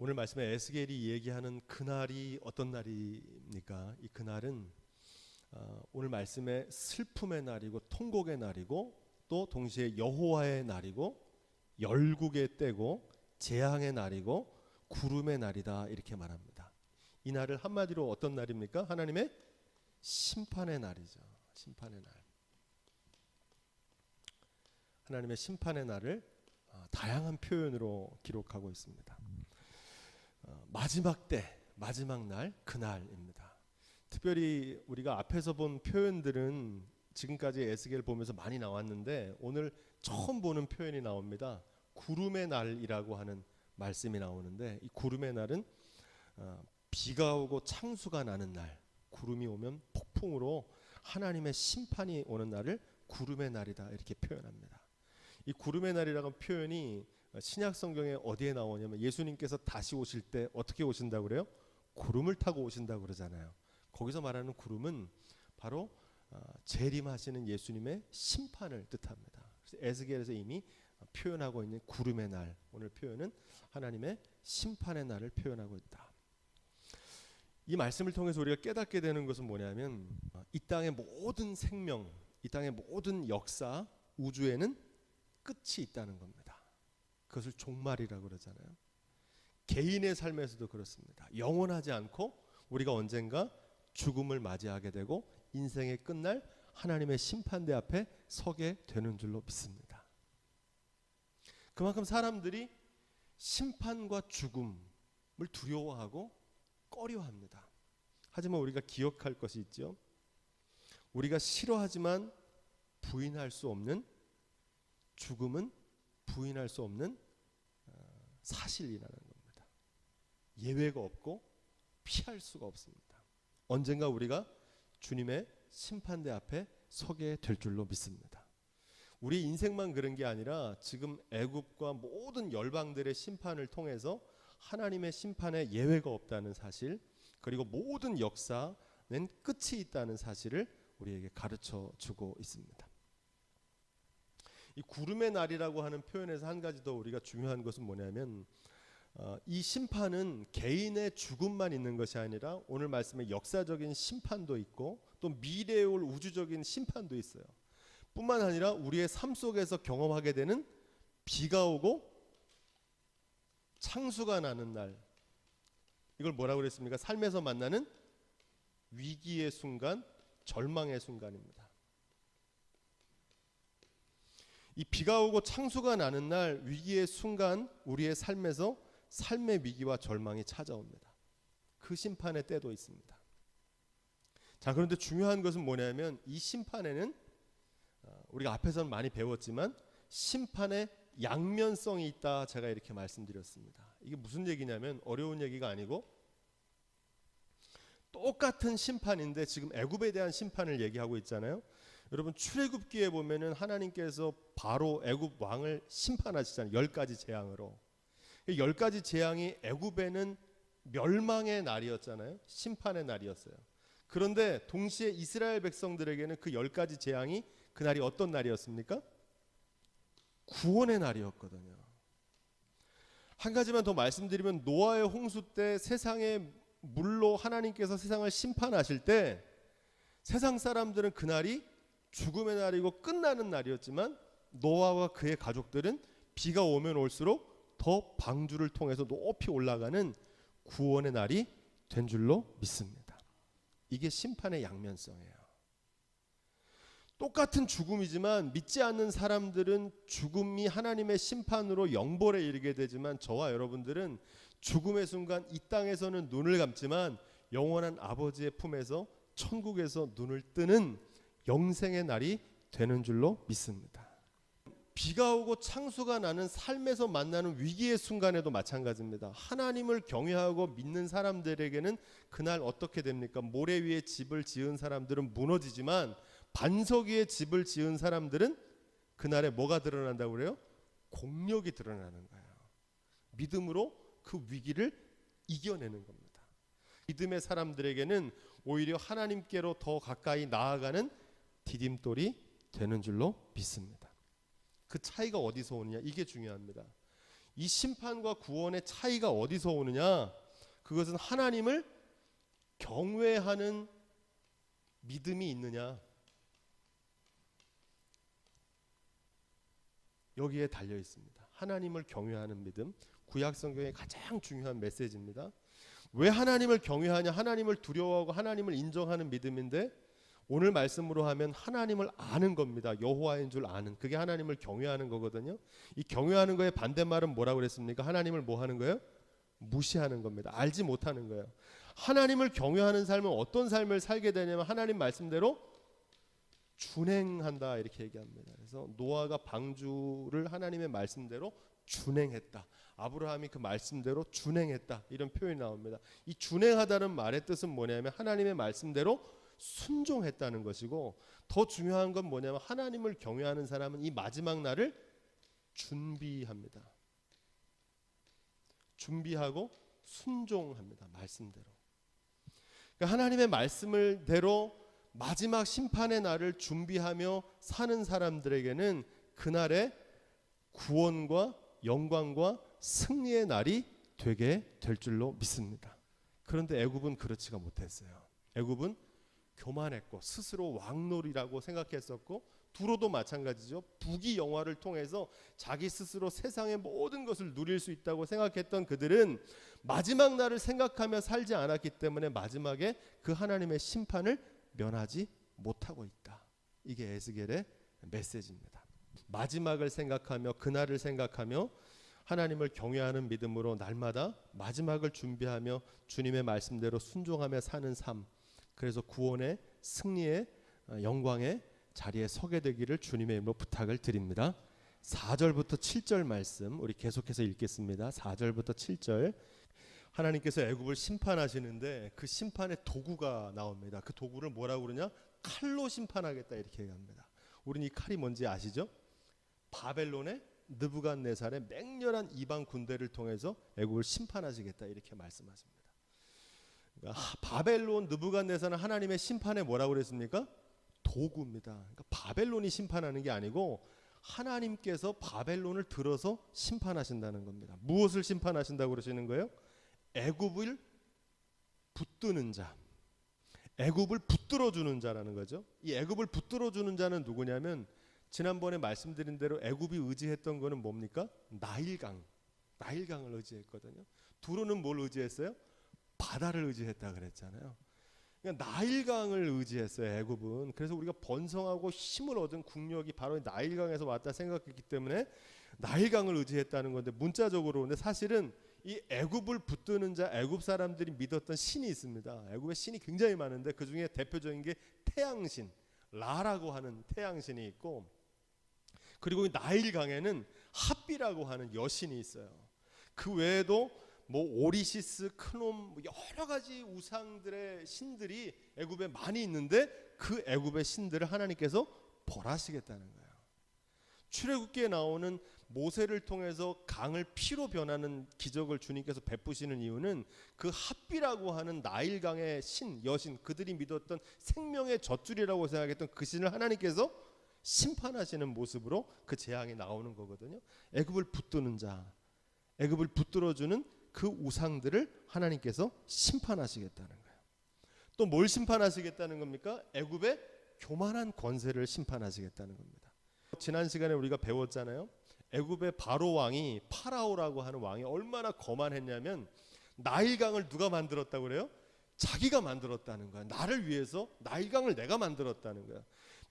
오늘 말씀에 에스겔이 얘기하는 그날이 어떤 날입니까? 이 그날은 오늘 말씀에 슬픔의 날이고 통곡의 날이고 또 동시에 여호와의 날이고 열국의 때고 재앙의 날이고 구름의 날이다, 이렇게 말합니다. 이 날을 한마디로 어떤 날입니까? 하나님의 심판의 날이죠. 심판의 날. 하나님의 심판의 날을 다양한 표현으로 기록하고 있습니다. 마지막 때, 마지막 날, 그날입니다. 특별히 우리가 앞에서 본 표현들은 지금까지 에스겔 보면서 많이 나왔는데 오늘 처음 보는 표현이 나옵니다. 구름의 날이라고 하는 말씀이 나오는데, 이 구름의 날은 비가 오고 창수가 나는 날, 구름이 오면 폭풍으로 하나님의 심판이 오는 날을 구름의 날이다, 이렇게 표현합니다. 이 구름의 날이라는 표현이 신약 성경에 어디에 나오냐면 예수님께서 다시 오실 때 어떻게 오신다고 그래요? 구름을 타고 오신다고 그러잖아요. 거기서 말하는 구름은 바로 재림하시는 예수님의 심판을 뜻합니다. 그래서 에스겔에서 이미 표현하고 있는 구름의 날, 오늘 표현은 하나님의 심판의 날을 표현하고 있다. 이 말씀을 통해서 우리가 깨닫게 되는 것은 뭐냐면 이 땅의 모든 생명, 이 땅의 모든 역사, 우주에는 끝이 있다는 겁니다. 그것을 종말이라고 그러잖아요. 개인의 삶에서도 그렇습니다. 영원하지 않고 우리가 언젠가 죽음을 맞이하게 되고 인생의 끝날 하나님의 심판대 앞에 서게 되는 줄로 믿습니다. 그만큼 사람들이 심판과 죽음을 두려워하고 꺼려합니다. 하지만 우리가 기억할 것이 있죠. 우리가 싫어하지만 부인할 수 없는 죽음은 부인할 수 없는 사실이라는 겁니다. 예외가 없고 피할 수가 없습니다. 언젠가 우리가 주님의 심판대 앞에 서게 될 줄로 믿습니다. 우리 인생만 그런 게 아니라 지금 애굽과 모든 열방들의 심판을 통해서 하나님의 심판에 예외가 없다는 사실, 그리고 모든 역사는 끝이 있다는 사실을 우리에게 가르쳐 주고 있습니다. 이 구름의 날이라고 하는 표현에서 한 가지 더 우리가 중요한 것은 뭐냐면 이 심판은 개인의 죽음만 있는 것이 아니라 오늘 말씀에 역사적인 심판도 있고 또 미래에 올 우주적인 심판도 있어요. 뿐만 아니라 우리의 삶 속에서 경험하게 되는 비가 오고 창수가 나는 날, 이걸 뭐라고 그랬습니까? 삶에서 만나는 위기의 순간, 절망의 순간입니다. 이 비가 오고 창수가 나는 날, 위기의 순간 우리의 삶에서 삶의 위기와 절망이 찾아옵니다. 그 심판의 때도 있습니다. 자, 그런데 중요한 것은 뭐냐면 이 심판에는 우리가 앞에서는 많이 배웠지만 심판의 양면성이 있다, 제가 이렇게 말씀드렸습니다. 이게 무슨 얘기냐면 어려운 얘기가 아니고 똑같은 심판인데 지금 애굽에 대한 심판을 얘기하고 있잖아요. 여러분 출애굽기에 보면은 하나님께서 바로 애굽 왕을 심판하시잖아요. 10가지 재앙으로. 10가지 재앙이 애굽에는 멸망의 날이었잖아요. 심판의 날이었어요. 그런데 동시에 이스라엘 백성들에게는 그 10가지 재앙이 그날이 어떤 날이었습니까? 구원의 날이었거든요. 한 가지만 더 말씀드리면 노아의 홍수 때 세상의 물로 하나님께서 세상을 심판하실 때 세상 사람들은 그날이 죽음의 날이고 끝나는 날이었지만 노아와 그의 가족들은 비가 오면 올수록 더 방주를 통해서 높이 올라가는 구원의 날이 된 줄로 믿습니다. 이게 심판의 양면성이에요. 똑같은 죽음이지만 믿지 않는 사람들은 죽음이 하나님의 심판으로 영벌에 이르게 되지만 저와 여러분들은 죽음의 순간 이 땅에서는 눈을 감지만 영원한 아버지의 품에서 천국에서 눈을 뜨는 영생의 날이 되는 줄로 믿습니다. 비가 오고 창수가 나는 삶에서 만나는 위기의 순간에도 마찬가지입니다. 하나님을 경외하고 믿는 사람들에게는 그날 어떻게 됩니까? 모래 위에 집을 지은 사람들은 무너지지만 반석 위에 집을 지은 사람들은 그날에 뭐가 드러난다고 그래요? 공력이 드러나는 거예요. 믿음으로 그 위기를 이겨내는 겁니다. 믿음의 사람들에게는 오히려 하나님께로 더 가까이 나아가는 디딤돌이 되는 줄로 믿습니다. 그 차이가 어디서 오느냐, 이게 중요합니다. 이 심판과 구원의 차이가 어디서 오느냐? 그것은 하나님을 경외하는 믿음이 있느냐, 여기에 달려 있습니다. 하나님을 경외하는 믿음, 구약 성경의 가장 중요한 메시지입니다. 왜 하나님을 경외하냐? 하나님을 두려워하고 하나님을 인정하는 믿음인데, 오늘 말씀으로 하면 하나님을 아는 겁니다. 여호와인 줄 아는, 그게 하나님을 경외하는 거거든요. 이 경외하는 거의 반대말은 뭐라고 그랬습니까? 하나님을 뭐 하는 거예요? 무시하는 겁니다. 알지 못하는 거예요. 하나님을 경외하는 삶은 어떤 삶을 살게 되냐면 하나님 말씀대로 준행한다, 이렇게 얘기합니다. 그래서 노아가 방주를 하나님의 말씀대로 준행했다. 아브라함이 그 말씀대로 준행했다, 이런 표현이 나옵니다. 이 준행하다는 말의 뜻은 뭐냐면 하나님의 말씀대로 순종했다는 것이고, 더 중요한 건 뭐냐면 하나님을 경외하는 사람은 이 마지막 날을 준비합니다. 준비하고 순종합니다. 말씀대로. 그러니까 하나님의 말씀대로 마지막 심판의 날을 준비하며 사는 사람들에게는 그날의 구원과 영광과 승리의 날이 되게 될 줄로 믿습니다. 그런데 애굽은 그렇지가 못했어요. 애굽은 교만했고 스스로 왕놀이라고 생각했었고, 두로도 마찬가지죠. 북이 영화를 통해서 자기 스스로 세상의 모든 것을 누릴 수 있다고 생각했던 그들은 마지막 날을 생각하며 살지 않았기 때문에 마지막에 그 하나님의 심판을 면하지 못하고 있다. 이게 에스겔의 메시지입니다. 마지막을 생각하며 그날을 생각하며 하나님을 경외하는 믿음으로 날마다 마지막을 준비하며 주님의 말씀대로 순종하며 사는 삶, 그래서 구원의 승리의 영광의 자리에 서게 되기를 주님의 이름으로 부탁을 드립니다. 4절부터 7절 말씀 우리 계속해서 읽겠습니다. 4절부터 7절. 하나님께서 애굽을 심판하시는데 그 심판의 도구가 나옵니다. 그 도구를 뭐라고 그러냐? 칼로 심판하겠다, 이렇게 얘기합니다. 우리는 이 칼이 뭔지 아시죠? 바벨론의 느부갓네살의 맹렬한 이방 군대를 통해서 애굽을 심판하시겠다, 이렇게 말씀하십니다. 그러니까 바벨론 느부갓네살은 하나님의 심판에 뭐라고 그랬습니까? 도구입니다. 그러니까 바벨론이 심판하는 게 아니고 하나님께서 바벨론을 들어서 심판하신다는 겁니다. 무엇을 심판하신다고 그러시는 거예요? 애굽을 붙드는 자, 애굽을 붙들어 주는 자라는 거죠. 이 애굽을 붙들어 주는 자는 누구냐면, 지난번에 말씀드린 대로 애굽이 의지했던 거는 뭡니까? 나일강을 의지했거든요. 두로는 뭘 의지했어요? 바다를 의지했다 그랬잖아요. 그러니까 나일강을 의지했어요, 애굽은. 그래서 우리가 번성하고 힘을 얻은 국력이 바로 나일강에서 왔다 생각했기 때문에 나일강을 의지했다는 건데, 문자적으로. 근데 사실은 이 애굽을 붙드는 자, 애굽 사람들이 믿었던 신이 있습니다. 애굽의 신이 굉장히 많은데 그 중에 대표적인 게 태양신, 라라고 하는 태양신이 있고, 그리고 이 나일강에는 핫비라고 하는 여신이 있어요. 그 외에도 뭐 오리시스, 크놈, 여러 가지 우상들의 신들이 애굽에 많이 있는데 그 애굽의 신들을 하나님께서 벌하시겠다는 거예요. 출애굽기에 나오는 모세를 통해서 강을 피로 변하는 기적을 주님께서 베푸시는 이유는 그 핫비라고 하는 나일강의 신, 여신, 그들이 믿었던 생명의 젖줄이라고 생각했던 그 신을 하나님께서 심판하시는 모습으로 그 재앙이 나오는 거거든요. 애굽을 붙드는 자, 애굽을 붙들어주는 그 우상들을 하나님께서 심판하시겠다는 거예요. 또 뭘 심판하시겠다는 겁니까? 애굽의 교만한 권세를 심판하시겠다는 겁니다. 지난 시간에 우리가 배웠잖아요. 애굽의 바로 왕이, 파라오라고 하는 왕이 얼마나 거만했냐면 나일강을 누가 만들었다고 그래요? 자기가 만들었다는 거야. 나를 위해서 나일강을 내가 만들었다는 거야.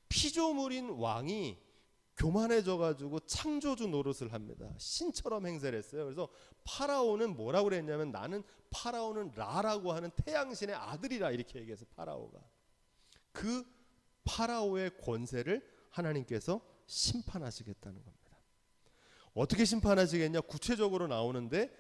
피조물인 왕이 교만해져 가지고 창조주 노릇을 합니다. 신처럼 행세를 했어요. 그래서 파라오는 뭐라고 그랬냐면, 나는 파라오는 라라고 하는 태양신의 아들이라, 이렇게 얘기해서 파라오가, 그 파라오의 권세를 하나님께서 심판하시겠다는 겁니다. 어떻게 심판하시겠냐? 구체적으로 나오는데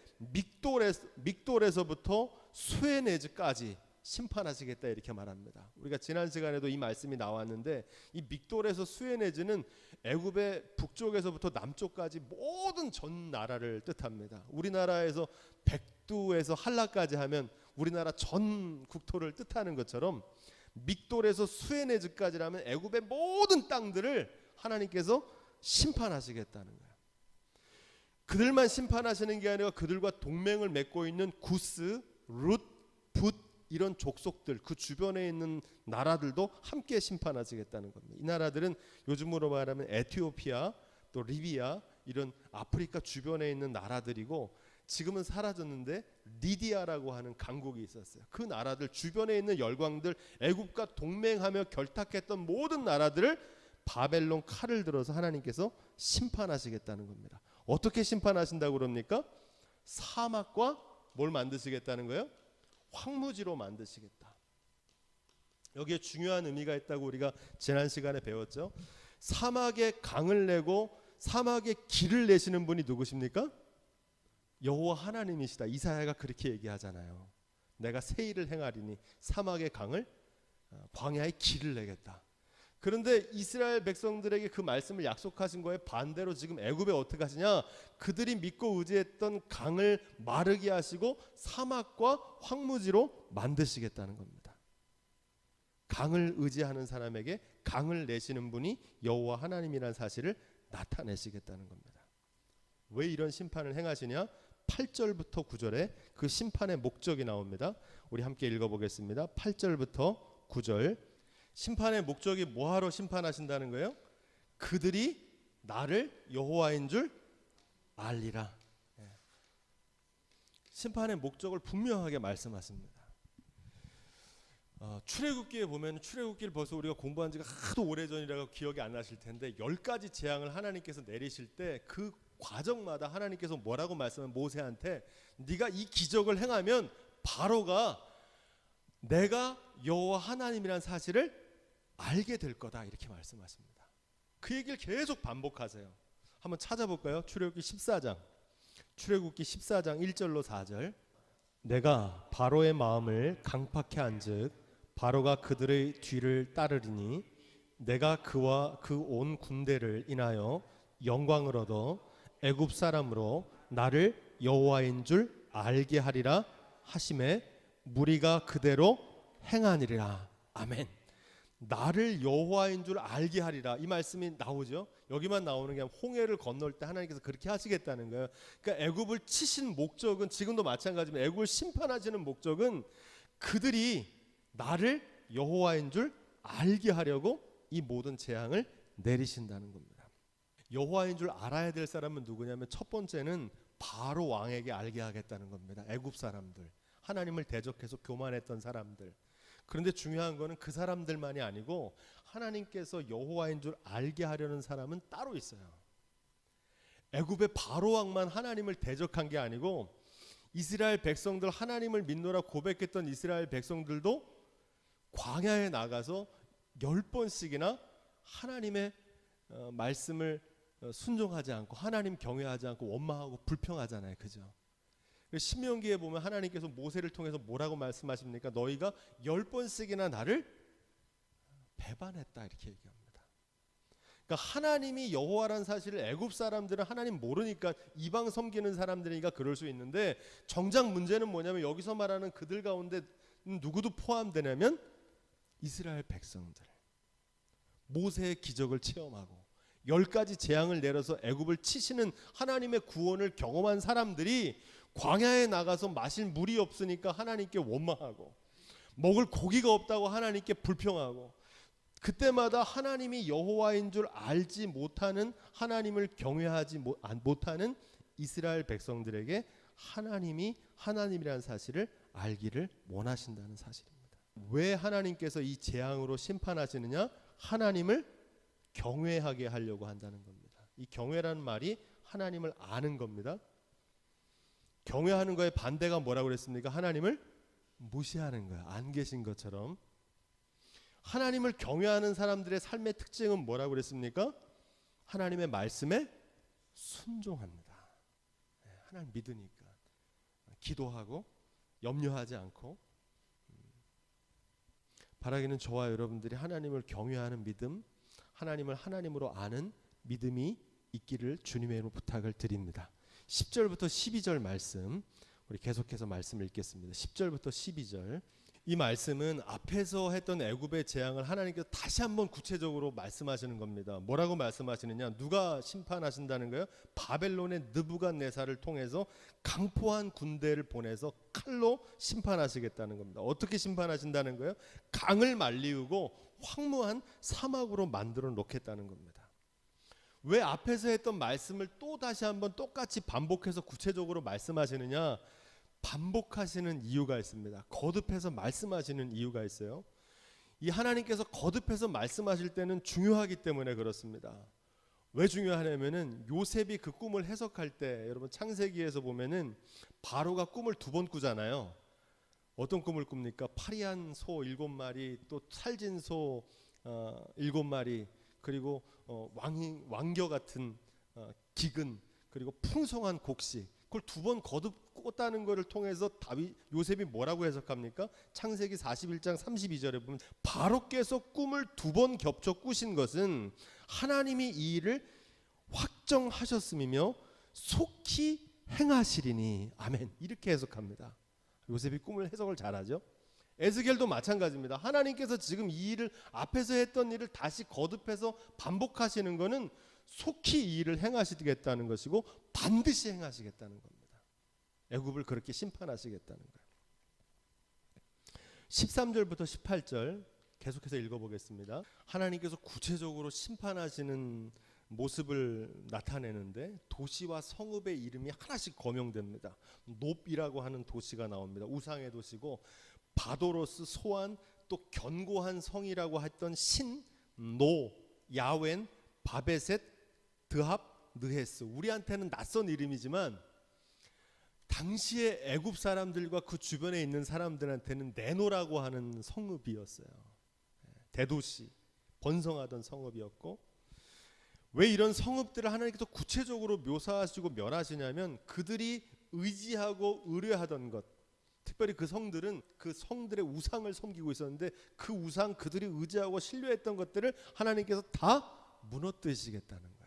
믹돌에서부터 수에네즈까지 심판하시겠다, 이렇게 말합니다. 우리가 지난 시간에도 이 말씀이 나왔는데, 이 믹돌에서 수에네즈는 애굽의 북쪽에서부터 남쪽까지 모든 전 나라를 뜻합니다. 우리나라에서 백두에서 한라까지 하면 우리나라 전 국토를 뜻하는 것처럼 믹돌에서 수에네즈까지라면 애굽의 모든 땅들을 하나님께서 심판하시겠다는 거예요. 그들만 심판하시는 게 아니라 그들과 동맹을 맺고 있는 구스, 룻, 붓 이런 족속들, 그 주변에 있는 나라들도 함께 심판하시겠다는 겁니다. 이 나라들은 요즘으로 말하면 에티오피아, 또 리비아 이런 아프리카 주변에 있는 나라들이고, 지금은 사라졌는데 리디아라고 하는 강국이 있었어요. 그 나라들 주변에 있는 열강들, 애굽과 동맹하며 결탁했던 모든 나라들을 바벨론 칼을 들어서 하나님께서 심판하시겠다는 겁니다. 어떻게 심판하신다고 그럽니까? 사막과 뭘 만드시겠다는 거예요? 황무지로 만드시겠다. 여기에 중요한 의미가 있다고 우리가 지난 시간에 배웠죠. 사막에 강을 내고 사막에 길을 내시는 분이 누구십니까? 여호와 하나님이시다. 이사야가 그렇게 얘기하잖아요. 내가 새 일을 행하리니 사막의 강을, 광야의 길을 내겠다. 그런데 이스라엘 백성들에게 그 말씀을 약속하신 거에 반대로 지금 애굽에 어떻게 하시냐? 그들이 믿고 의지했던 강을 마르게 하시고 사막과 황무지로 만드시겠다는 겁니다. 강을 의지하는 사람에게 강을 내시는 분이 여호와 하나님이라는 사실을 나타내시겠다는 겁니다. 왜 이런 심판을 행하시냐? 8절부터 9절에 그 심판의 목적이 나옵니다. 우리 함께 읽어보겠습니다. 8절부터 9절. 심판의 목적이 뭐하러 심판하신다는 거예요? 그들이 나를 여호와인 줄 알리라. 심판의 목적을 분명하게 말씀하십니다. 출애굽기에 보면, 출애굽기를 벌써 우리가 공부한 지가 하도 오래전이라고 기억이 안 나실 텐데 10가지 재앙을 하나님께서 내리실 때 그 과정마다 하나님께서 뭐라고 말씀하면 모세한테 네가 이 기적을 행하면 바로가 내가 여호와 하나님이라는 사실을 알게 될 거다 이렇게 말씀하십니다. 그 얘기를 계속 반복하세요. 한번 찾아볼까요? 출애굽기 14장 1절로 4절. 내가 바로의 마음을 강팍해 한즉 바로가 그들의 뒤를 따르리니 내가 그와 그 온 군대를 인하여 영광을 얻어 애굽 사람으로 나를 여호와인 줄 알게 하리라 하심에 무리가 그대로 행하니라. 아멘. 나를 여호와인 줄 알게 하리라, 이 말씀이 나오죠. 여기만 나오는 게 아니라 홍해를 건널 때 하나님께서 그렇게 하시겠다는 거예요. 그러니까 애굽을 치신 목적은, 지금도 마찬가지지만 애굽을 심판하시는 목적은 그들이 나를 여호와인 줄 알게 하려고 이 모든 재앙을 내리신다는 겁니다. 여호와인 줄 알아야 될 사람은 누구냐면 첫 번째는 바로 왕에게 알게 하겠다는 겁니다. 애굽 사람들, 하나님을 대적해서 교만했던 사람들. 그런데 중요한 거는 그 사람들만이 아니고 하나님께서 여호와인 줄 알게 하려는 사람은 따로 있어요. 애굽의 바로 왕만 하나님을 대적한 게 아니고 이스라엘 백성들, 하나님을 믿노라 고백했던 이스라엘 백성들도 광야에 나가서 10번씩이나 하나님의 말씀을 순종하지 않고 하나님 경외하지 않고 원망하고 불평하잖아요. 그죠? 신명기에 보면 하나님께서 모세를 통해서 뭐라고 말씀하십니까? 너희가 10번씩이나 나를 배반했다 이렇게 얘기합니다. 그러니까 하나님이 여호와라는 사실을 애굽 사람들은 하나님 모르니까 이방 섬기는 사람들이니까 그럴 수 있는데, 정작 문제는 뭐냐면 여기서 말하는 그들 가운데 누구도 포함되냐면 이스라엘 백성들, 모세의 기적을 체험하고 10가지 재앙을 내려서 애굽을 치시는 하나님의 구원을 경험한 사람들이 광야에 나가서 마실 물이 없으니까 하나님께 원망하고 먹을 고기가 없다고 하나님께 불평하고, 그때마다 하나님이 여호와인 줄 알지 못하는, 하나님을 경외하지 못하는 이스라엘 백성들에게 하나님이 하나님이라는 사실을 알기를 원하신다는 사실입니다. 왜 하나님께서 이 재앙으로 심판하시느냐? 하나님을 경외하게 하려고 한다는 겁니다. 이 경외라는 말이 하나님을 아는 겁니다. 경외하는 거의 반대가 뭐라고 그랬습니까? 하나님을 무시하는 거야. 안 계신 것처럼. 하나님을 경외하는 사람들의 삶의 특징은 뭐라고 그랬습니까? 하나님의 말씀에 순종합니다. 하나님 믿으니까 기도하고 염려하지 않고. 바라기는 저와 여러분들이 하나님을 경외하는 믿음, 하나님을 하나님으로 아는 믿음이 있기를 주님의 이름으로 부탁을 드립니다. 10절부터 12절 말씀, 우리 계속해서 말씀을 읽겠습니다. 10절부터 12절. 이 말씀은 앞에서 했던 애굽의 재앙을 하나님께서 다시 한번 구체적으로 말씀하시는 겁니다. 뭐라고 말씀하시느냐? 누가 심판하신다는 거예요? 바벨론의 느부갓네살을 통해서 강포한 군대를 보내서 칼로 심판하시겠다는 겁니다. 어떻게 심판하신다는 거예요? 강을 말리우고 황무한 사막으로 만들어 놓겠다는 겁니다. 왜 앞에서 했던 말씀을 또 다시 한번 똑같이 반복해서 구체적으로 말씀하시느냐? 반복하시는 이유가 있습니다. 거듭해서 말씀하시는 이유가 있어요. 이 하나님께서 거듭해서 말씀하실 때는 중요하기 때문에 그렇습니다. 왜 중요하냐면은 요셉이 그 꿈을 해석할 때 여러분 창세기에서 보면은 바로가 꿈을 2번 꾸잖아요. 어떤 꿈을 꿉니까? 파리한 소 7마리, 또 살진 소 7마리, 그리고 왕겨 같은 기근, 그리고 풍성한 곡식. 그걸 2번 거듭 꿨다는 것을 통해서 요셉이 뭐라고 해석합니까? 창세기 41장 32절에 보면 바로께서 꿈을 2번 겹쳐 꾸신 것은 하나님이 이 일을 확정하셨음이며 속히 행하시리니 아멘. 이렇게 해석합니다. 요셉이 꿈을 해석을 잘하죠. 에스겔도 마찬가지입니다. 하나님께서 지금 이 일을 앞에서 했던 일을 다시 거듭해서 반복하시는 것은 속히 이 일을 행하시겠다는 것이고 반드시 행하시겠다는 겁니다. 애굽을 그렇게 심판하시겠다는 거예요. 13절부터 18절 계속해서 읽어보겠습니다. 하나님께서 구체적으로 심판하시는 모습을 나타내는데 도시와 성읍의 이름이 하나씩 거명됩니다. 놉이라고 하는 도시가 나옵니다. 우상의 도시고, 바도로스, 소안, 또 견고한 성이라고 했던 신, 노, 야웬, 바베셋, 드합, 느헤스. 우리한테는 낯선 이름이지만 당시에 애굽 사람들과 그 주변에 있는 사람들한테는 네노라고 하는 성읍이었어요. 대도시, 번성하던 성읍이었고, 왜 이런 성읍들을 하나님께서 구체적으로 묘사하시고 멸하시냐면 그들이 의지하고 의뢰하던 것, 특별히 그 성들은 그 성들의 우상을 섬기고 있었는데 그 우상, 그들이 의지하고 신뢰했던 것들을 하나님께서 다 무너뜨리시겠다는 거예요.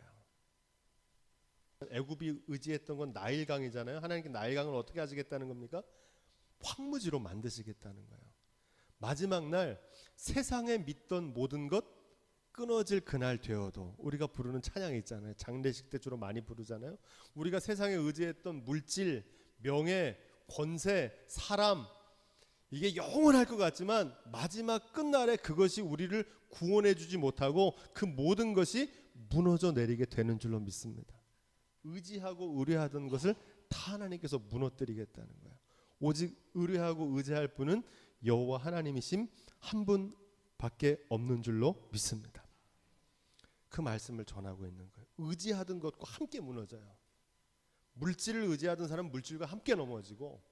애굽이 의지했던 건 나일강이잖아요. 하나님께 나일강을 어떻게 하시겠다는 겁니까? 황무지로 만드시겠다는 거예요. 마지막 날 세상에 믿던 모든 것 끊어질 그날 되어도, 우리가 부르는 찬양이 있잖아요. 장례식 때 주로 많이 부르잖아요. 우리가 세상에 의지했던 물질, 명예, 권세, 사람, 이게 영원할 것 같지만 마지막 끝날에 그것이 우리를 구원해 주지 못하고 그 모든 것이 무너져 내리게 되는 줄로 믿습니다. 의지하고 의뢰하던 것을 다 하나님께서 무너뜨리겠다는 거예요. 오직 의뢰하고 의지할 분은 여호와 하나님이심 한 분밖에 없는 줄로 믿습니다. 그 말씀을 전하고 있는 거예요. 의지하던 것과 함께 무너져요. 물질을 의지하던 사람은 물질과 함께 넘어지고,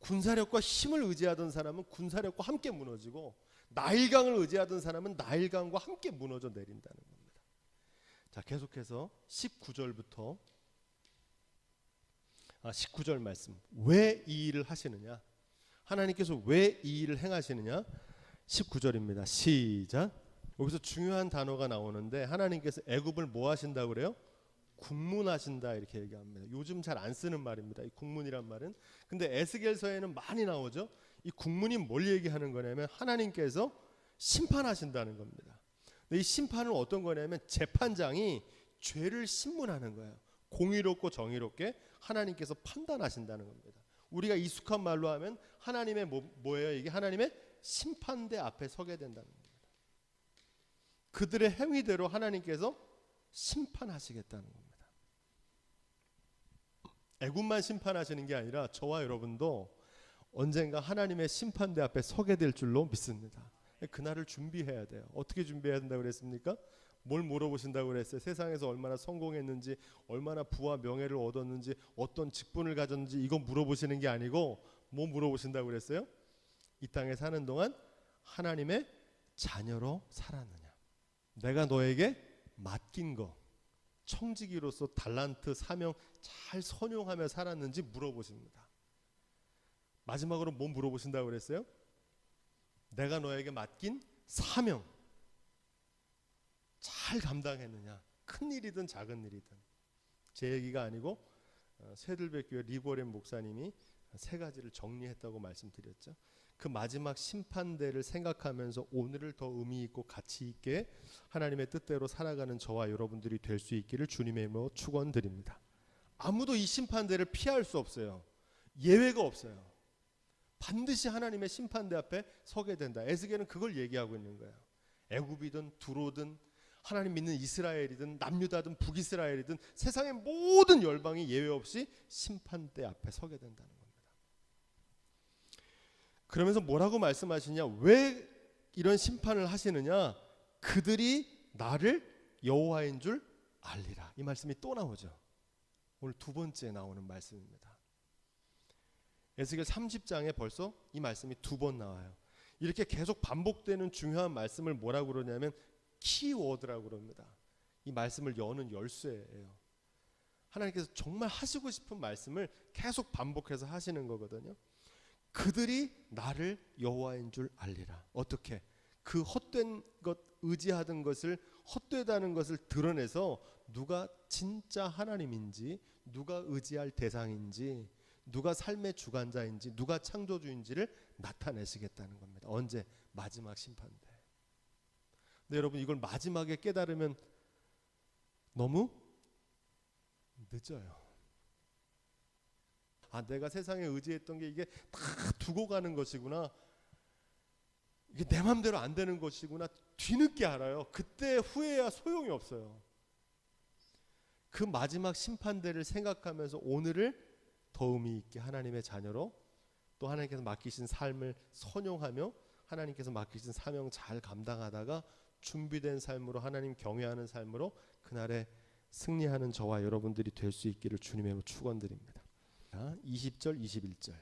군사력과 힘을 의지하던 사람은 군사력과 함께 무너지고, 나일강을 의지하던 사람은 나일강과 함께 무너져 내린다는 겁니다. 자, 계속해서 19절 말씀. 왜 이 일을 하시느냐? 하나님께서 왜 이 일을 행하시느냐? 19절입니다. 시작. 여기서 중요한 단어가 나오는데 하나님께서 애굽을 뭐 하신다고 그래요? 국문하신다 이렇게 얘기합니다. 요즘 잘 안 쓰는 말입니다. 이 국문이란 말은. 근데 에스겔서에는 많이 나오죠. 이 국문이 뭘 얘기하는 거냐면 하나님께서 심판하신다는 겁니다. 근데 이 심판은 어떤 거냐면 재판장이 죄를 심문하는 거예요. 공의롭고 정의롭게 하나님께서 판단하신다는 겁니다. 우리가 익숙한 말로 하면 하나님의 뭐예요? 이게 하나님의 심판대 앞에 서게 된다는 겁니다. 그들의 행위대로 하나님께서 심판하시겠다는 겁니다. 애굽만 심판하시는 게 아니라 저와 여러분도 언젠가 하나님의 심판대 앞에 서게 될 줄로 믿습니다. 그날을 준비해야 돼요. 어떻게 준비해야 된다고 그랬습니까? 뭘 물어보신다고 그랬어요? 세상에서 얼마나 성공했는지, 얼마나 부와 명예를 얻었는지, 어떤 직분을 가졌는지 이거 물어보시는 게 아니고 뭐 물어보신다고 그랬어요? 이 땅에 사는 동안 하나님의 자녀로 살았느냐? 내가 너에게 맡긴 거, 청지기로서 달란트, 사명 잘 선용하며 살았는지 물어보십니다. 마지막으로 뭐 물어보신다고 그랬어요? 내가 너에게 맡긴 사명 잘 감당했느냐? 큰 일이든 작은 일이든. 제 얘기가 아니고 새들백교회 리버렌 목사님이 세 가지를 정리했다고 말씀드렸죠. 그 마지막 심판대를 생각하면서 오늘을 더 의미 있고 가치 있게 하나님의 뜻대로 살아가는 저와 여러분들이 될 수 있기를 주님의 이름으로 축원드립니다. 아무도 이 심판대를 피할 수 없어요. 예외가 없어요. 반드시 하나님의 심판대 앞에 서게 된다. 에스겔은 그걸 얘기하고 있는 거예요. 애굽이든 두로든 하나님 믿는 이스라엘이든 남유다든 북이스라엘이든 세상의 모든 열방이 예외 없이 심판대 앞에 서게 된다는 겁니다. 그러면서 뭐라고 말씀하시냐? 왜 이런 심판을 하시느냐? 그들이 나를 여호와인 줄 알리라. 이 말씀이 또 나오죠. 오늘 두 번째 나오는 말씀입니다. 에스겔 30장에 벌써 이 말씀이 두 번 나와요. 이렇게 계속 반복되는 중요한 말씀을 뭐라고 그러냐면 키워드라고 그럽니다. 이 말씀을 여는 열쇠예요. 하나님께서 정말 하시고 싶은 말씀을 계속 반복해서 하시는 거거든요. 그들이 나를 여호와인 줄 알리라. 어떻게? 그 헛된 것, 의지하던 것을 헛되다는 것을 드러내서 누가 진짜 하나님인지, 누가 의지할 대상인지, 누가 삶의 주관자인지, 누가 창조주인지를 나타내시겠다는 겁니다. 언제? 마지막 심판 때. 근데 여러분, 이걸 마지막에 깨달으면 너무 늦어요. 내가 세상에 의지했던 게 이게 다 두고 가는 것이구나, 이게 내 맘대로 안 되는 것이구나, 뒤늦게 알아요. 그때 후회야 소용이 없어요. 그 마지막 심판대를 생각하면서 오늘을 더 의미 있게 하나님의 자녀로, 또 하나님께서 맡기신 삶을 선용하며 하나님께서 맡기신 사명 잘 감당하다가 준비된 삶으로, 하나님 경외하는 삶으로 그날에 승리하는 저와 여러분들이 될 수 있기를 주님의 이름으로 축원드립니다. 20절 21절.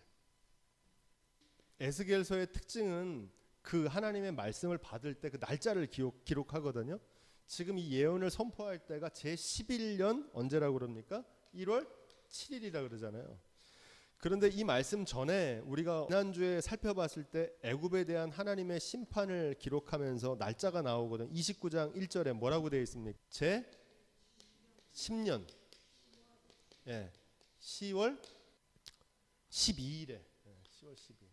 에스겔서의 특징은 그 하나님의 말씀을 받을 때 그 날짜를 기록하거든요. 지금 이 예언을 선포할 때가 제11년 언제라고 그럽니까? 1월 7일이라 그러잖아요. 그런데 이 말씀 전에 우리가 지난주에 살펴봤을 때 애굽에 대한 하나님의 심판을 기록하면서 날짜가 나오거든요. 29장 1절에 뭐라고 되어 있습니까? 제 10년 10월 12일에 10월 12일.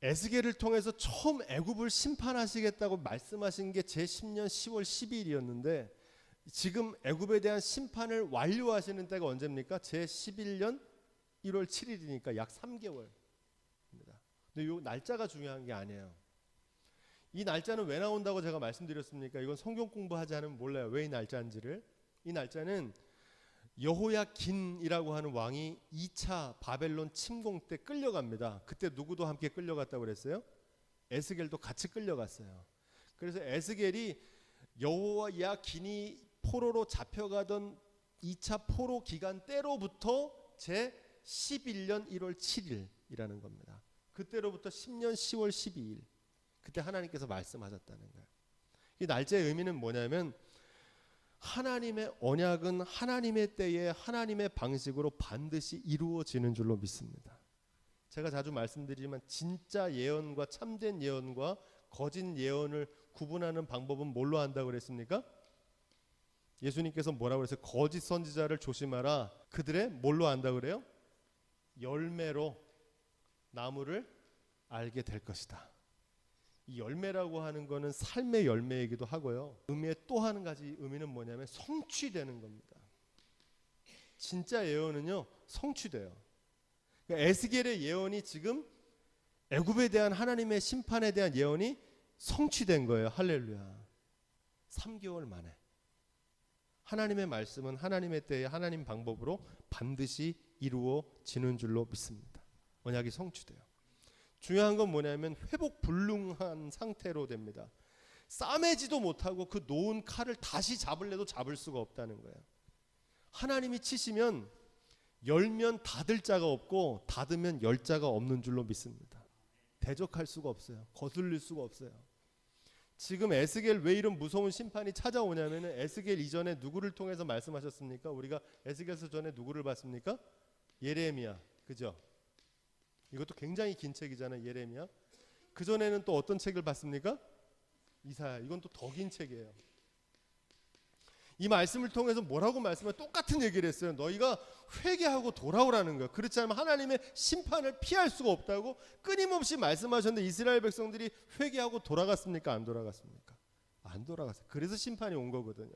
에스겔을 통해서 처음 애굽을 심판하시겠다고 말씀하신 게 제10년 10월 12일이었는데 지금 애굽에 대한 심판을 완료하시는 때가 언제입니까? 제11년 1월 7일이니까 약 3개월입니다. 근데 이 날짜가 중요한 게 아니에요. 이 날짜는 왜 나온다고 제가 말씀드렸습니까? 이건 성경 공부하지 않으면 몰라요. 왜 이 날짜인지를. 이 날짜는 여호야긴이라고 하는 왕이 2차 바벨론 침공 때 끌려갑니다. 그때 누구도 함께 끌려갔다고 그랬어요? 에스겔도 같이 끌려갔어요. 그래서 에스겔이 여호야긴이 포로로 잡혀가던 2차 포로 기간 때로부터 제 11년 1월 7일이라는 겁니다. 그때로부터 10년 10월 12일. 그때 하나님께서 말씀하셨다는 거예요. 이 날짜의 의미는 뭐냐면 하나님의 언약은 하나님의 때에 하나님의 방식으로 반드시 이루어지는 줄로 믿습니다. 제가 자주 말씀드리지만 진짜 예언과 참된 예언과 거짓 예언을 구분하는 방법은 뭘로 한다고 그랬습니까? 예수님께서 뭐라고 그랬어요? 거짓 선지자를 조심하라. 그들의 뭘로 안다고 그래요? 열매로 나무를 알게 될 것이다. 이 열매라고 하는 거는 삶의 열매이기도 하고요. 의미의 또 한 가지 의미는 뭐냐면 성취되는 겁니다. 진짜 예언은요, 성취돼요. 그러니까 에스겔의 예언이 지금 애굽에 대한 하나님의 심판에 대한 예언이 성취된 거예요. 할렐루야. 3개월 만에. 하나님의 말씀은 하나님의 때에 하나님 방법으로 반드시 이루어지는 줄로 믿습니다. 언약이 성취돼요. 중요한 건 뭐냐면 회복 불능한 상태로 됩니다. 싸매지도 못하고 그 놓은 칼을 다시 잡으려도 잡을 수가 없다는 거예요. 하나님이 치시면 열면 닫을 자가 없고 닫으면 열 자가 없는 줄로 믿습니다. 대적할 수가 없어요. 거슬릴 수가 없어요. 지금 에스겔 왜 이런 무서운 심판이 찾아오냐면 에스겔 이전에 누구를 통해서 말씀하셨습니까? 우리가 에스겔서 전에 누구를 봤습니까? 예레미야. 그죠? 이것도 굉장히 긴 책이잖아요. 예레미야. 그전에는 또 어떤 책을 봤습니까? 이사야. 이건 또 더 긴 책이에요. 이 말씀을 통해서 뭐라고 말씀을 똑같은 얘기를 했어요. 너희가 회개하고 돌아오라는 거예요. 그렇지 않으면 하나님의 심판을 피할 수가 없다고 끊임없이 말씀하셨는데 이스라엘 백성들이 회개하고 돌아갔습니까? 안 돌아갔습니까? 안 돌아갔어요. 그래서 심판이 온 거거든요.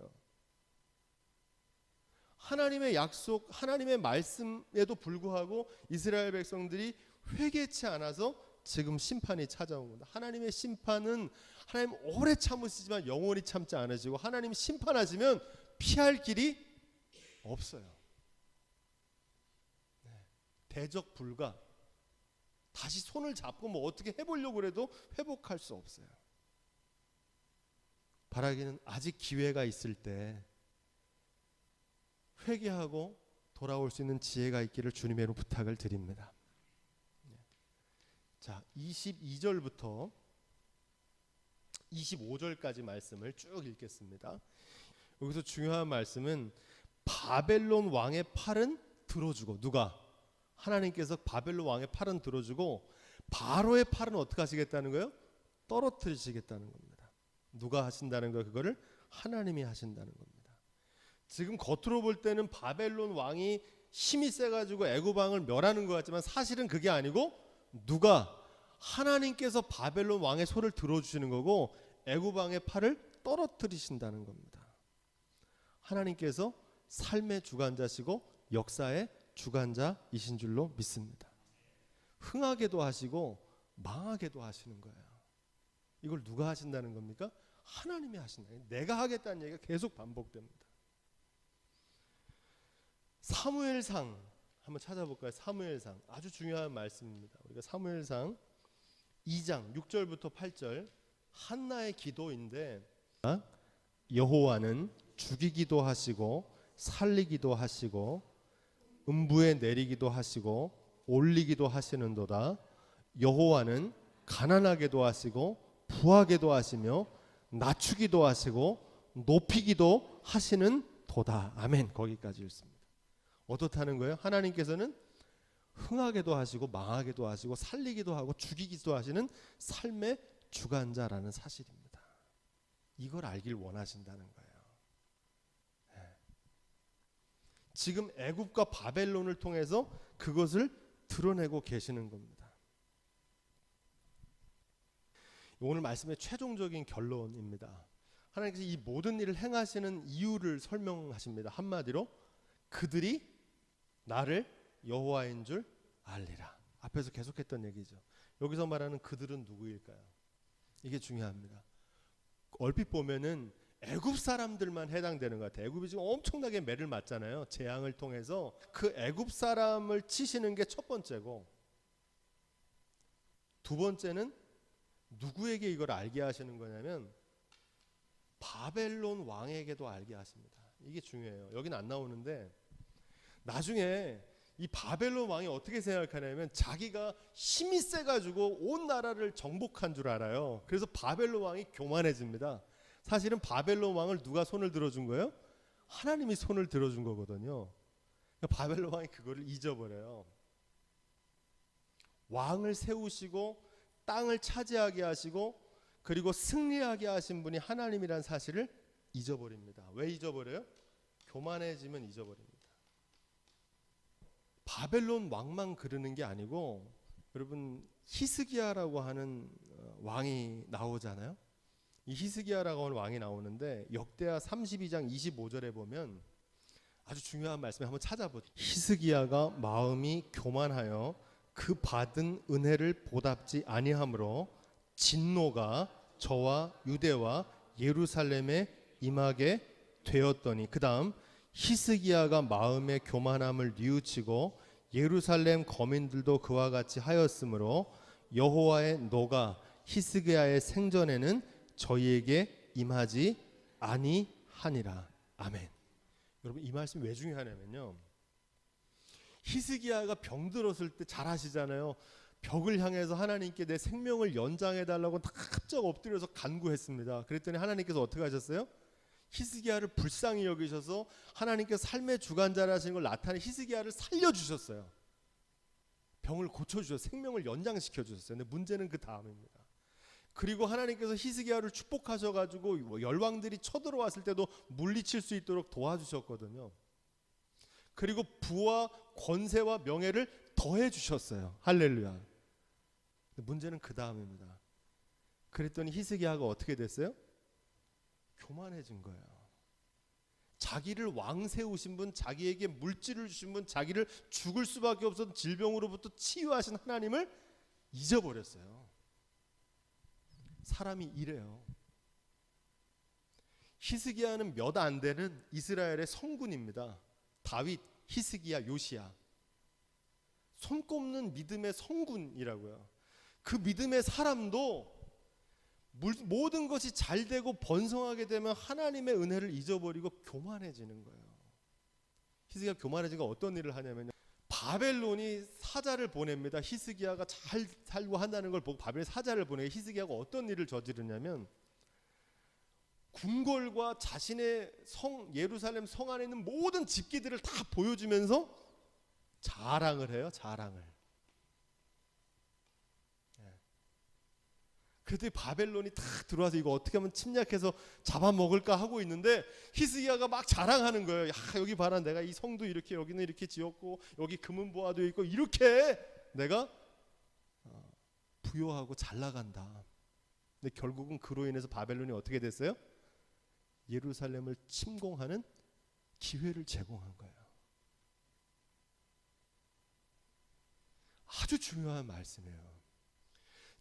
하나님의 약속, 하나님의 말씀에도 불구하고 이스라엘 백성들이 회개치 않아서 지금 심판이 찾아온 겁니다. 하나님의 심판은 하나님 오래 참으시지만 영원히 참지 않으시고 하나님 심판하시면 피할 길이 없어요. 네. 대적 불가. 다시 손을 잡고 뭐 어떻게 해보려고 해도 회복할 수 없어요. 바라기는 아직 기회가 있을 때 회개하고 돌아올 수 있는 지혜가 있기를 주님의 이름으로 부탁을 드립니다. 자, 22절부터 25절까지 말씀을 쭉 읽겠습니다. 여기서 중요한 말씀은 바벨론 왕의 팔은 들어주고, 누가? 하나님께서 바벨론 왕의 팔은 들어주고 바로의 팔은 어떻게 하시겠다는 거예요? 떨어뜨리시겠다는 겁니다. 누가 하신다는 거예요? 그거를 하나님이 하신다는 겁니다. 지금 겉으로 볼 때는 바벨론 왕이 힘이 세가지고 애굽 왕을 멸하는 것 같지만 사실은 그게 아니고 누가? 하나님께서 바벨론 왕의 손을 들어주시는 거고 애굽 왕의 팔을 떨어뜨리신다는 겁니다. 하나님께서 삶의 주관자시고 역사의 주관자이신 줄로 믿습니다. 흥하게도 하시고 망하게도 하시는 거예요. 이걸 누가 하신다는 겁니까? 하나님이 하신다. 내가 하겠다는 얘기가 계속 반복됩니다. 사무엘상 한번 찾아볼까요? 사무엘상 아주 중요한 말씀입니다. 우리가 사무엘상 2장 6절부터 8절 한나의 기도인데 여호와는 죽이기도 하시고 살리기도 하시고 음부에 내리기도 하시고 올리기도 하시는도다. 여호와는 가난하게도 하시고 부하게도 하시며 낮추기도 하시고 높이기도 하시는 도다. 아멘. 거기까지 읽습니다. 어떻다는 거예요? 하나님께서는 흥하게도 하시고 망하게도 하시고 살리기도 하고 죽이기도 하시는 삶의 주관자라는 사실입니다. 이걸 알길 원하신다는 거예요. 네. 지금 애굽과 바벨론을 통해서 그것을 드러내고 계시는 겁니다. 오늘 말씀의 최종적인 결론입니다. 하나님께서 이 모든 일을 행하시는 이유를 설명하십니다. 한마디로 그들이 나를 여호와인 줄 알리라. 앞에서 계속했던 얘기죠. 여기서 말하는 그들은 누구일까요? 이게 중요합니다. 얼핏 보면은 애굽 사람들만 해당되는 것 같아요. 애굽이 지금 엄청나게 매를 맞잖아요. 재앙을 통해서 그 애굽 사람을 치시는 게 첫 번째고, 두 번째는 누구에게 이걸 알게 하시는 거냐면 바벨론 왕에게도 알게 하십니다. 이게 중요해요. 여기는 안 나오는데 나중에 이 바벨론 왕이 어떻게 생각하냐면 자기가 힘이 세가지고 온 나라를 정복한 줄 알아요. 그래서 바벨론 왕이 교만해집니다. 사실은 바벨론 왕을 누가 손을 들어준 거예요? 하나님이 손을 들어준 거거든요. 그러니까 바벨론 왕이 그거를 잊어버려요. 왕을 세우시고 땅을 차지하게 하시고 그리고 승리하게 하신 분이 하나님이라는 사실을 잊어버립니다. 왜 잊어버려요? 교만해지면 잊어버립니다. 바벨론 왕만 그러는 게 아니고, 여러분 히스기야라고 하는 왕이 나오잖아요. 이 히스기야라고 하는 왕이 나오는데 역대하 32장 25절에 보면 아주 중요한 말씀을 한번 찾아보죠. 히스기야가 마음이 교만하여 그 받은 은혜를 보답지 아니하므로 진노가 저와 유대와 예루살렘에 임하게 되었더니, 그 다음 히스기야가 마음의 교만함을 뉘우치고 예루살렘 거민들도 그와 같이 하였으므로 여호와의 노가 히스기야의 생전에는 저희에게 임하지 아니하니라. 아멘. 여러분 이 말씀이 왜 중요하냐면요, 히스기야가 병들었을 때 잘 아시잖아요. 벽을 향해서 하나님께 내 생명을 연장해 달라고 납작 엎드려서 간구했습니다. 그랬더니 하나님께서 어떻게 하셨어요? 히스기야를 불쌍히 여기셔서 하나님께서 삶의 주관자라시는 걸 나타내 히스기야를 살려주셨어요. 병을 고쳐주셔서 생명을 연장시켜 주셨어요. 근데 문제는 그 다음입니다. 그리고 하나님께서 히스기야를 축복하셔가지고 열왕들이 쳐들어왔을 때도 물리칠 수 있도록 도와주셨거든요. 그리고 부와 권세와 명예를 더해 주셨어요. 할렐루야. 문제는 그 다음입니다. 그랬더니 히스기야가 어떻게 됐어요? 교만해진 거예요. 자기를 왕 세우신 분, 자기에게 물질을 주신 분, 자기를 죽을 수밖에 없었던 질병으로부터 치유하신 하나님을 잊어버렸어요. 사람이 이래요. 히스기야는 몇 안 되는 이스라엘의 성군입니다. 다윗, 히스기야, 요시야. 손꼽는 믿음의 성군이라고요. 그 믿음의 사람도 모든 것이 잘 되고 번성하게 되면 하나님의 은혜를 잊어버리고 교만해지는 거예요. 히스기야 교만해지니까 어떤 일을 하냐면요, 바벨론이 사자를 보냅니다. 히스기야가 잘 살고 한다는 걸 보고 바벨 사자를 보내. 히스기야가 어떤 일을 저지르냐면 궁궐과 자신의 성 예루살렘 성 안에 있는 모든 집기들을 다 보여주면서 자랑을 해요. 자랑을. 그때 바벨론이 탁 들어와서 이거 어떻게 하면 침략해서 잡아먹을까 하고 있는데 히스기야가 막 자랑하는 거예요. 야, 여기 봐라, 내가 이 성도 이렇게 여기는 이렇게 지었고 여기 금은보화도 있고 이렇게 내가 부요하고 잘 나간다. 근데 결국은 그로 인해서 바벨론이 어떻게 됐어요? 예루살렘을 침공하는 기회를 제공한 거예요. 아주 중요한 말씀이에요.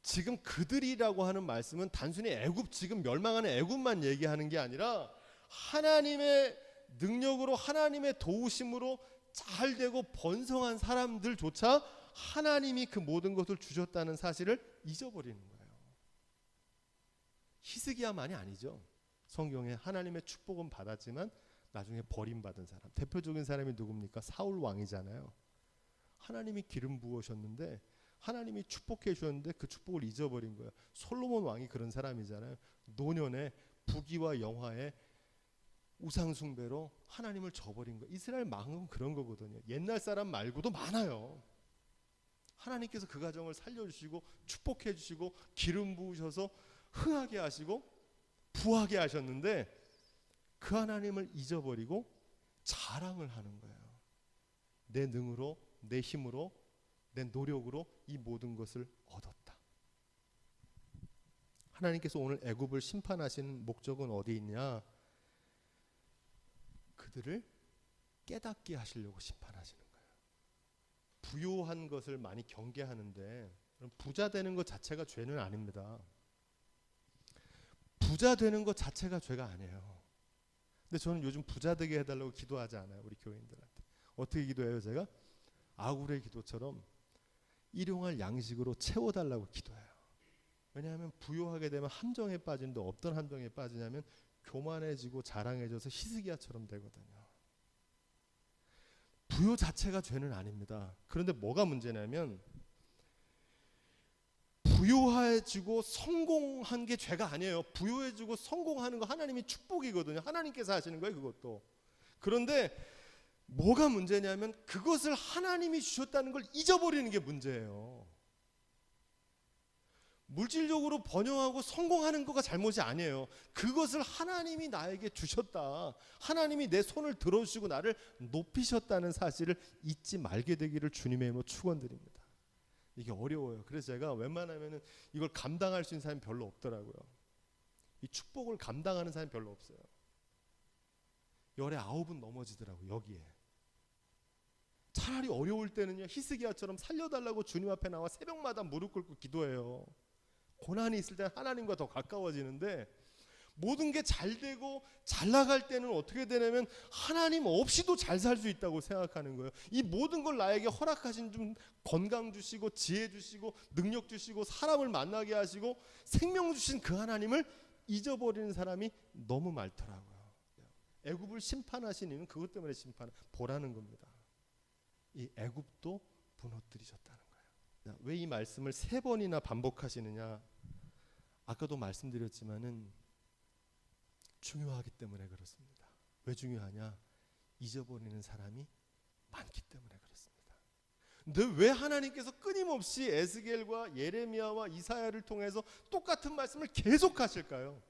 지금 그들이라고 하는 말씀은 단순히 애굽, 지금 멸망하는 애굽만 얘기하는 게 아니라 하나님의 능력으로 하나님의 도우심으로 잘 되고 번성한 사람들조차 하나님이 그 모든 것을 주셨다는 사실을 잊어버리는 거예요. 히스기야만이 아니죠. 성경에 하나님의 축복은 받았지만 나중에 버림받은 사람, 대표적인 사람이 누굽니까? 사울 왕이잖아요. 하나님이 기름 부으셨는데 하나님이 축복해 주셨는데 그 축복을 잊어버린 거예요. 솔로몬 왕이 그런 사람이잖아요. 노년에 부귀와 영화에 우상 숭배로 하나님을 저버린 거예요. 이스라엘 망은 그런 거거든요. 옛날 사람 말고도 많아요. 하나님께서 그 가정을 살려주시고 축복해 주시고 기름 부으셔서 흥하게 하시고 부하게 하셨는데 그 하나님을 잊어버리고 자랑을 하는 거예요. 내 능으로, 내 힘으로, 내 노력으로 이 모든 것을 얻었다. 하나님께서 오늘 애굽을 심판하시는 목적은 어디 있냐? 그들을 깨닫게 하시려고 심판하시는 거예요. 부요한 것을 많이 경계하는데 부자 되는 것 자체가 죄는 아닙니다. 부자 되는 것 자체가 죄가 아니에요. 근데 저는 요즘 부자 되게 해달라고 기도하지 않아요. 우리 교인들한테. 어떻게 기도해요? 제가 아굴의 기도처럼 일용할 양식으로 채워달라고 기도해요. 왜냐하면 부요하게 되면 함정에 빠지는데 어떤 함정에 빠지냐면 교만해지고 자랑해져서 히스기야처럼 되거든요. 부요 자체가 죄는 아닙니다. 그런데 뭐가 문제냐면 부요해지고 성공한 게 죄가 아니에요. 부요해지고 성공하는 거 하나님이 축복이거든요. 하나님께서 하시는 거예요, 그것도. 그런데 뭐가 문제냐면 그것을 하나님이 주셨다는 걸 잊어버리는 게 문제예요. 물질적으로 번영하고 성공하는 거가 잘못이 아니에요. 그것을 하나님이 나에게 주셨다. 하나님이 내 손을 들어주시고 나를 높이셨다는 사실을 잊지 말게 되기를 주님의 이름으로 축원드립니다. 이게 어려워요. 그래서 제가 웬만하면 이걸 감당할 수 있는 사람이 별로 없더라고요. 이 축복을 감당하는 사람이 별로 없어요. 열에 9은 넘어지더라고요. 여기에. 차라리 어려울 때는요, 히스기야처럼 살려달라고 주님 앞에 나와 새벽마다 무릎 꿇고 기도해요. 고난이 있을 때 하나님과 더 가까워지는데 모든 게 잘 되고 잘 나갈 때는 어떻게 되냐면 하나님 없이도 잘 살 수 있다고 생각하는 거예요. 이 모든 걸 나에게 허락하신 좀 건강 주시고 지혜 주시고 능력 주시고 사람을 만나게 하시고 생명 주신 그 하나님을 잊어버리는 사람이 너무 많더라고요. 애굽을 심판하신 이유는 그것 때문에 보라는 겁니다. 이 애굽도 무너뜨리셨다는 거예요. 왜 이 말씀을 3번이나 반복하시느냐? 아까도 말씀드렸지만은 중요하기 때문에 그렇습니다. 왜 중요하냐? 잊어버리는 사람이 많기 때문에 그렇습니다. 근데 왜 하나님께서 끊임없이 에스겔과 예레미야와 이사야를 통해서 똑같은 말씀을 계속하실까요?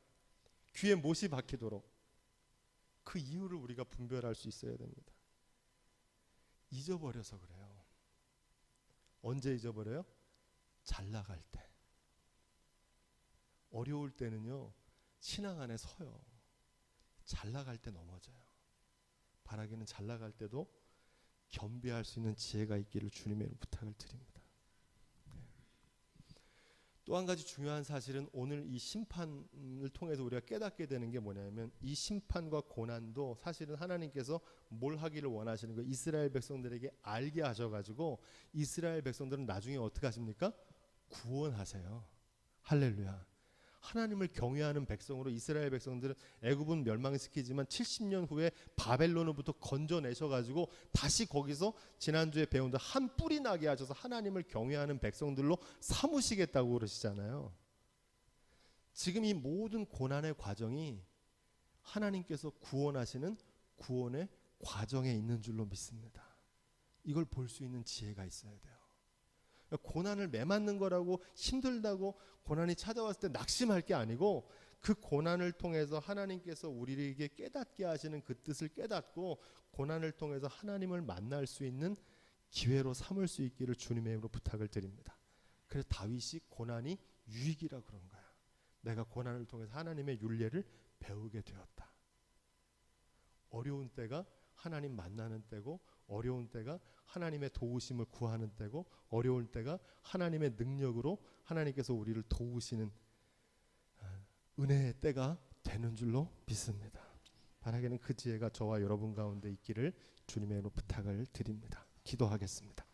귀에 못이 박히도록. 그 이유를 우리가 분별할 수 있어야 됩니다. 잊어버려서 그래요. 언제 잊어버려요? 잘 나갈 때. 어려울 때는요, 신앙 안에 서요. 잘 나갈 때 넘어져요. 바라기는 잘 나갈 때도 겸비할 수 있는 지혜가 있기를 주님의 부탁을 드립니다. 또 한 가지 중요한 사실은 오늘 이 심판을 통해서 우리가 깨닫게 되는 게 뭐냐면, 이 심판과 고난도 사실은 하나님께서 뭘 하기를 원하시는 거예요. 이스라엘 백성들에게 알게 하셔가지고 이스라엘 백성들은 나중에 어떻게 하십니까? 구원하세요. 할렐루야. 하나님을 경외하는 백성으로 이스라엘 백성들은 애굽은 멸망시키지만 70년 후에 바벨론으로부터 건져내셔가지고 다시 거기서 지난주에 배운 대로 한 뿌리 나게 하셔서 하나님을 경외하는 백성들로 삼으시겠다고 그러시잖아요. 지금 이 모든 고난의 과정이 하나님께서 구원하시는 구원의 과정에 있는 줄로 믿습니다. 이걸 볼 수 있는 지혜가 있어야 돼요. 고난을 매맞는 거라고 힘들다고 고난이 찾아왔을 때 낙심할 게 아니고, 그 고난을 통해서 하나님께서 우리에게 깨닫게 하시는 그 뜻을 깨닫고 고난을 통해서 하나님을 만날 수 있는 기회로 삼을 수 있기를 주님의 이름으로 부탁을 드립니다. 그래서 다윗이 고난이 유익이라 그런 거야. 내가 고난을 통해서 하나님의 율례를 배우게 되었다. 어려운 때가 하나님 만나는 때고, 어려운 때가 하나님의 도우심을 구하는 때고, 어려운 때가 하나님의 능력으로 하나님께서 우리를 도우시는 은혜의 때가 되는 줄로 믿습니다. 바라기는 그 지혜가 저와 여러분 가운데 있기를 주님의 이름으로 부탁을 드립니다. 기도하겠습니다.